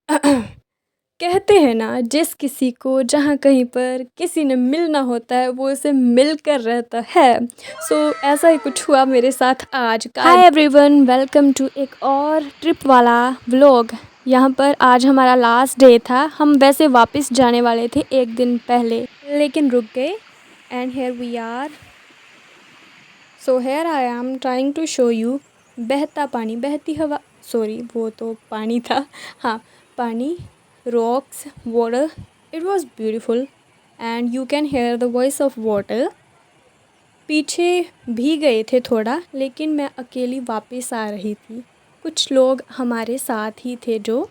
कहते हैं ना, जिस किसी को जहाँ कहीं पर किसी ने मिलना होता है वो उसे मिलकर रहता है। ऐसा ही कुछ हुआ मेरे साथ आज का। हाय एवरीवन, वेलकम टू एक और ट्रिप वाला व्लॉग। यहाँ पर आज हमारा लास्ट डे था। हम वैसे वापस जाने वाले थे एक दिन पहले, लेकिन रुक गए। And here we are. So here I am trying to show you बहता पानी, बहती हवा, सॉरी वो तो पानी था, हाँ पानी, rocks, water. It was beautiful and you can hear the voice of water. पीछे भी गए थे थोड़ा, लेकिन मैं अकेली वापस आ रही थी। कुछ लोग हमारे साथ ही थे जो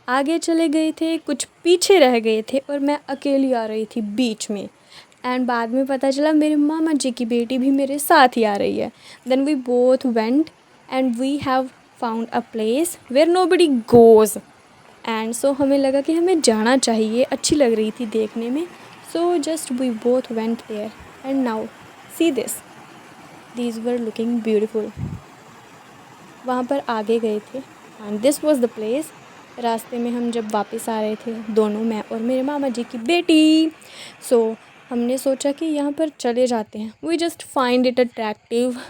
आगे चले गए थे, कुछ पीछे रह गए थे और मैं अकेली आ रही थी बीच में। एंड बाद में पता चला मेरे मामा जी की बेटी भी मेरे साथ ही आ रही है। Then we both went and we have found a place where nobody goes. And so हमें लगा कि हमें जाना चाहिए, अच्छी लग रही थी देखने में। So just we both went there and now see this, these were looking beautiful. वहाँ पर आगे गए थे and this was the place. रास्ते में हम जब वापस आ रहे थे दोनों, मैं और मेरे मामा जी की बेटी, हमने सोचा कि यहाँ पर चले जाते हैं। We just find it attractive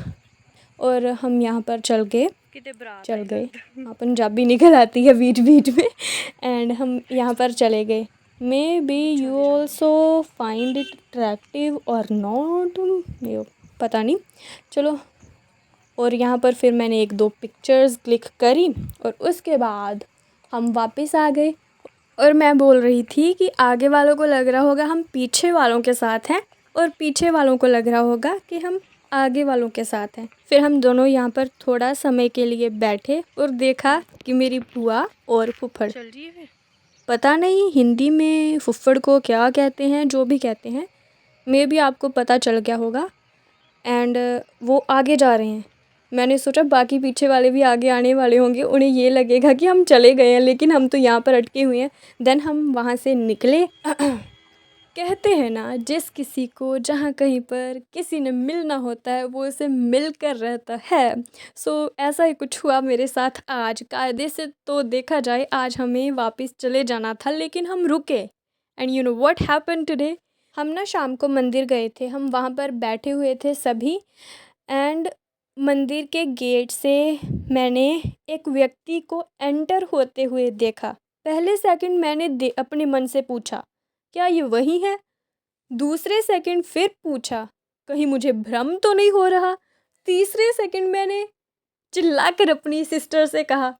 और हम यहाँ पर चल गए। हाँ, पंजाबी निकल आती है बीच बीच में। एंड हम यहाँ पर चले गए। May be you also find it attractive और नॉट, पता नहीं, चलो। और यहाँ पर फिर मैंने एक दो पिक्चर्स क्लिक करी और उसके बाद हम वापस आ गए। और मैं बोल रही थी कि आगे वालों को लग रहा होगा हम पीछे वालों के साथ हैं और पीछे वालों को लग रहा होगा कि हम आगे वालों के साथ हैं। फिर हम दोनों यहाँ पर थोड़ा समय के लिए बैठे और देखा कि मेरी बुआ और फुफ्फड़, चल रही है, पता नहीं हिंदी में फुफ्फड़ को क्या कहते हैं, जो भी कहते हैं, मे भी आपको पता चल गया होगा। एंड वो आगे जा रहे हैं। मैंने सोचा बाकी पीछे वाले भी आगे आने वाले होंगे, उन्हें ये लगेगा कि हम चले गए हैं, लेकिन हम तो यहाँ पर अटके हुए हैं। देन हम वहाँ से निकले। कहते हैं ना, जिस किसी को जहाँ कहीं पर किसी ने मिलना होता है वो उसे मिलकर रहता है। ऐसा ही कुछ हुआ मेरे साथ आज। कायदे से तो देखा जाए आज हमें वापस चले जाना था, लेकिन हम रुके। And you know what happened today. हम ना शाम को मंदिर गए थे, हम वहाँ पर बैठे हुए थे सभी। एंड मंदिर के गेट से मैंने एक व्यक्ति को एंटर होते हुए देखा। पहले सेकंड मैंने अपने मन से पूछा क्या ये वही है। दूसरे सेकंड फिर पूछा कहीं मुझे भ्रम तो नहीं हो रहा। तीसरे सेकंड मैंने चिल्लाकर अपनी सिस्टर से कहा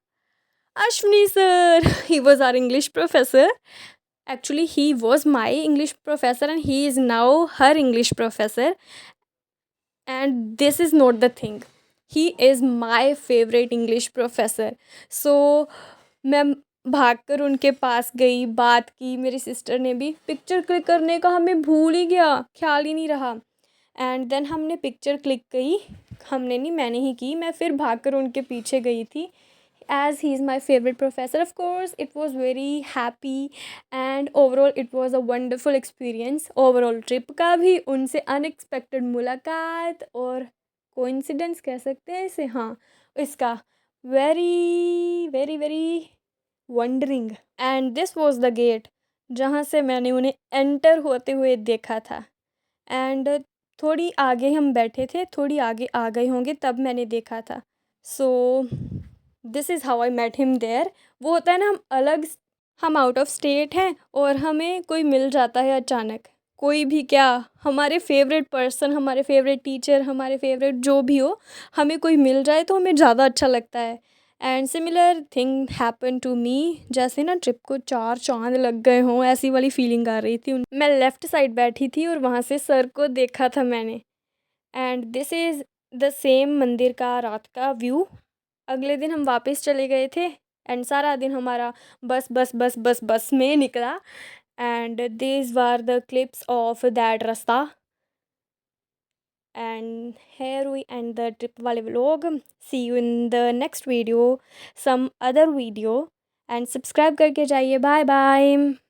Ashwini sir. He was our English professor. Actually, he was my English professor and he is now her English professor. And this is not the thing. He is my favorite English professor. So, मैं भागकर उनके पास गई, बात की। मेरी sister ने भी picture click करने का हमें भूल ही गया, ख्याल ही नहीं रहा। एंड देन हमने पिक्चर क्लिक की। हमने नहीं, मैंने ही की। मैं फिर भागकर उनके पीछे गई थी। As he is my favorite professor, of course it was very happy and overall it was a wonderful experience. Overall trip का भी उनसे unexpected मुलाकात और coincidence कह सकते हैं इसे, हाँ, इसका very very very wondering. And this was the gate जहाँ से मैंने उन्हें enter होते हुए देखा था। एंड थोड़ी आगे हम बैठे थे, थोड़ी आगे आ गए होंगे तब मैंने देखा था। This is how I met him there. वो होता है ना, हम आउट ऑफ स्टेट हैं और हमें कोई मिल जाता है अचानक, कोई भी क्या, हमारे फेवरेट पर्सन, हमारे फेवरेट टीचर, हमारे फेवरेट जो भी हो, हमें कोई मिल जाए तो हमें ज़्यादा अच्छा लगता है। And similar thing happen to me. जैसे ना ट्रिप को 4 चांद लग गए हों, ऐसी वाली फीलिंग आ रही थी। मैं लेफ़्ट साइड बैठी थी और वहाँ से सर को देखा था मैंने। And this is the same मंदिर का रात का व्यू। अगले दिन हम वापस चले गए थे एंड सारा दिन हमारा बस बस बस बस बस में निकला। And these were the clips of that रास्ता। And here we end the trip wale vlog. See you in the next video, some other video, and subscribe करके जाइए. Bye bye.